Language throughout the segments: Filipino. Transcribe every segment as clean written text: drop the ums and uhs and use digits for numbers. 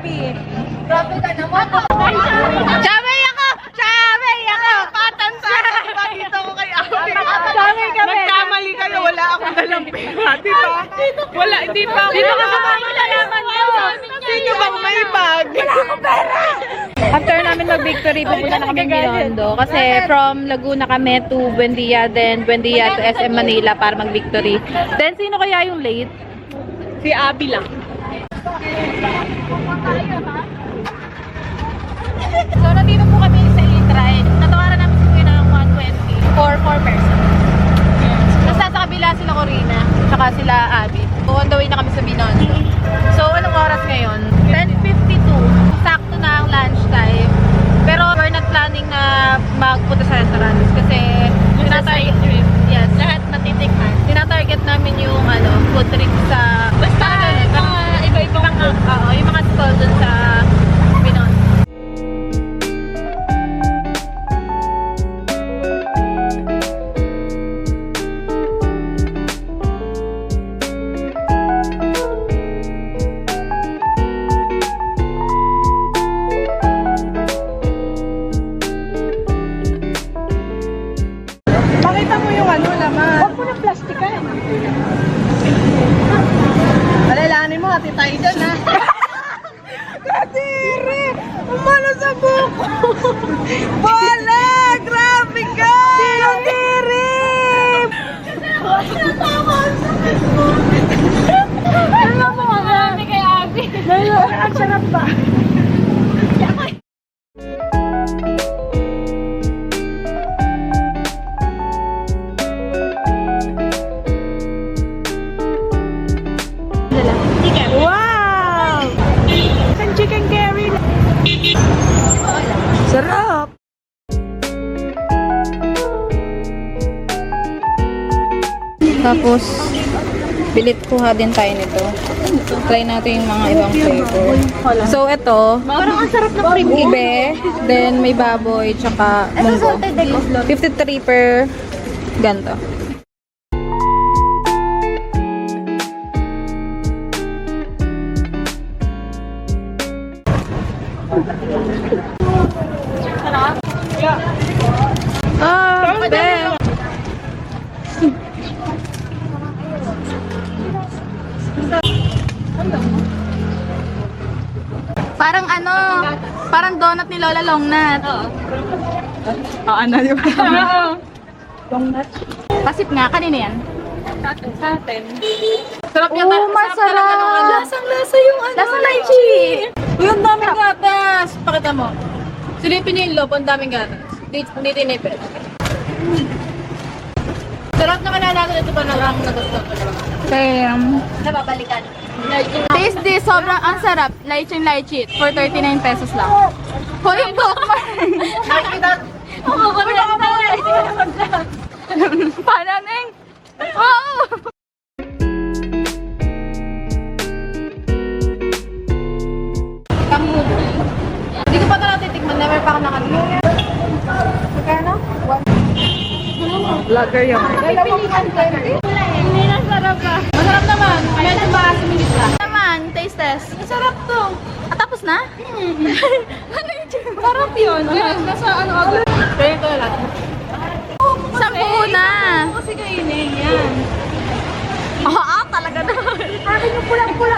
Abi. Grabe ka naman. Chamay ako! Chamay ako! Patan sa dito ko kay Abi. Chamay kami. Nagkamali kayo, wala akong dalang pera, di ba? Wala, hindi pa ako. Dito ka sa mga nalaman yun. Sino bang may bag? Wala akong pera! After namin mag-victory, pupunta na kami Binondo. Kasi from Laguna kami to Buendia, then Buendia to SM Manila para mag-victory. Then, sino kaya yung late? Si Abby lang. So, nandito po kami sa Elitra. Natawaran namin si ng 120 for 4 persons. Tapos nasa kabila sila Corina, tsaka sila Abby. So, on the way na kami sa Binondo. So, anong oras ngayon? 10:52. Sakto na ang lunchtime. Pero we're not planning na magpunta sa restaurants kasi tinatarget, yes, lahat matitikman. Tinatarget namin yung food trip sa basta iba-ibang yung mga stall dun sa Binondo. Pakita mo yung laman. Huwag mo na plastikan. Alalahanin mo, hati tayo dyan, ha? Katiri! Umano sa buko! Wala! Grabe ka! Katiri! Ano mo nga? Marami kay Abby. Ang sarap ba? Wow! Isang chicken curry. Sarap! Tapos, bilit kuha din tayo nito. Try natin yung mga ibang flavor. So, ito. Parang ang sarap na cream. Ube. Then, may baboy. Tsaka munggo. 53 per ganto. Ah, be. Parang parang donut ni Lola Longnat. Oo. Di ba? Oo. Longnat. Pasip nga, kanina yan? Sa atin. Sarap yan. Oh, masarap. Lasang-lasa yung Lasang lychee. Uy, ang daming gatas. Pakita mo. Silipin niyo yung loob, ang daming gatas. Hindi tinipid. Sarap naman na natin ito pa na gusto. Nababalikan. Taste this, sobrang ang sarap. Lychee for 39 pesos lang. Hoy, yung bookmark! Nakikita! Oo, kami na Paano, Neng? Oo! Tangudo. Hindi ko pa ito natitikman. Never pa ako nakatikman. Magkano? Vlogger yun. Hindi na sarap ka. Masarap naman. Medyo maasimis lang. Naman, taste test. Masarap to. At tapos na? Ano yung chicken? Masarap yun. Nasa agad. Kaya ito lang. Sampu na. Kasi kainin yan. Talaga na. Akin yung pulang-pula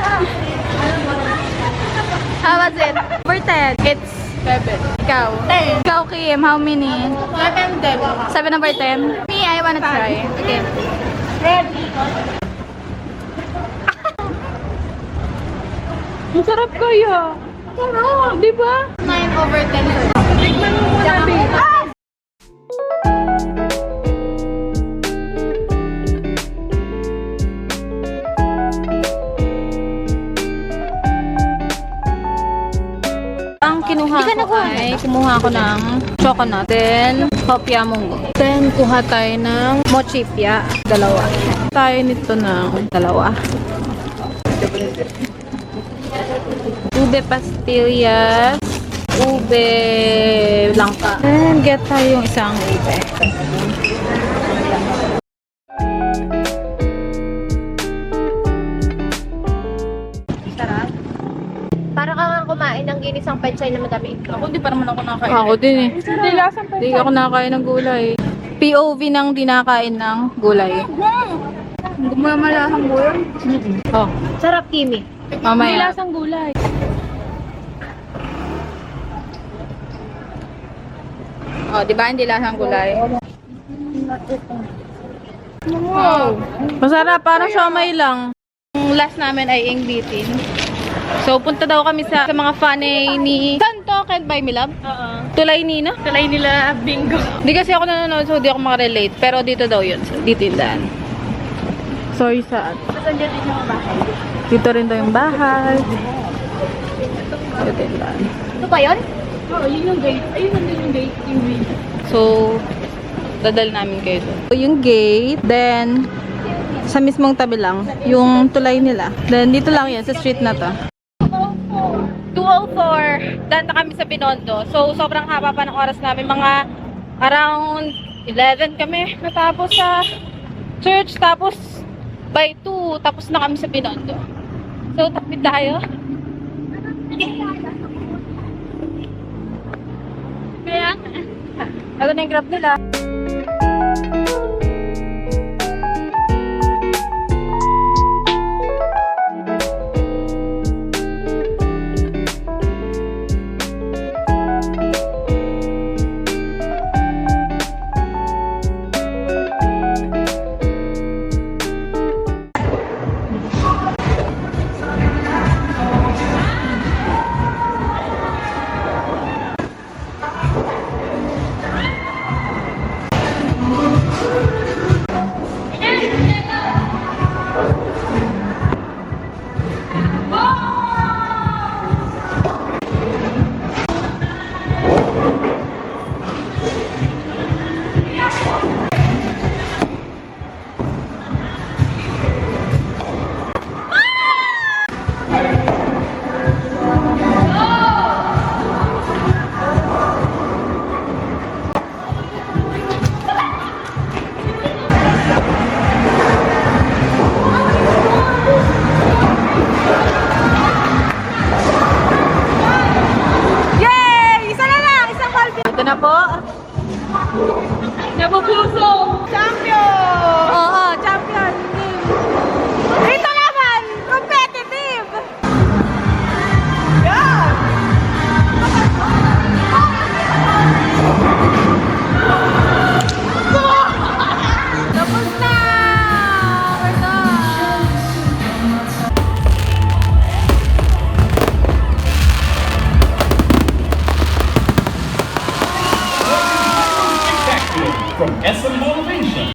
How was it? For 10. It's 7. Ikaw? 10. Ikaw, Kim, how many? 7 10. 7 over 10? Me, I wanna try. Okay. Ready? Masarap kaya. Sarap, di ba? 9 over 10. Tignan mo muna, babe. Kumuha ko ng choconut, then hopya munggo. Then, kuha tayo ng mochipia, 2. Tayo nito ng 2. Ube pastillas, ube langka. And get tayo yung isang ube. ginis ang penchay na madami ito. Ako, di pa naman ako nakain. Ako din eh. Hindi, lasang pa. Hindi ako nakain ng gulay. POV ng dinakain ng gulay. Gumamalahang gulay. Oh, Sarap, Kimi. Hindi mamaya. lasang gulay. Oh, di ba hindi lasang gulay? Wow. Masarap, parang siomay lang. Yung last namin ay ing bitin. So, punta daw kami sa mga fanay ni Santo, Can't Buy Me Love. Tulay Nina. Talay nila bingo. Hindi kasi ako nanonood, so di ako makarelate. Pero dito daw yun. Dito yung daan. Sorry saan. Saan dyan din yung bahay? Dito rin daw yung bahay. Dito yung daan. Ito ba yun? Oo, yun yung gate. Ayun nandun yung gate. Yung gate. So, dadal namin kayo doon. So, yung gate, then, sa mismong tabi lang, yung tulay nila. Then, dito lang yan, sa street na to. 2:04, daan na kami sa Binondo. So, sobrang haba pa ng oras namin. Mga around 11 kami natapos sa church. Tapos, by 2, tapos na kami sa Binondo. So, tapit tayo. Kaya, ito na yung grab nila. Ito na po. Nabubuso! Champion! Oo, champion. Ito naman, competitive. Tapos na! We're done! From SM Motivation.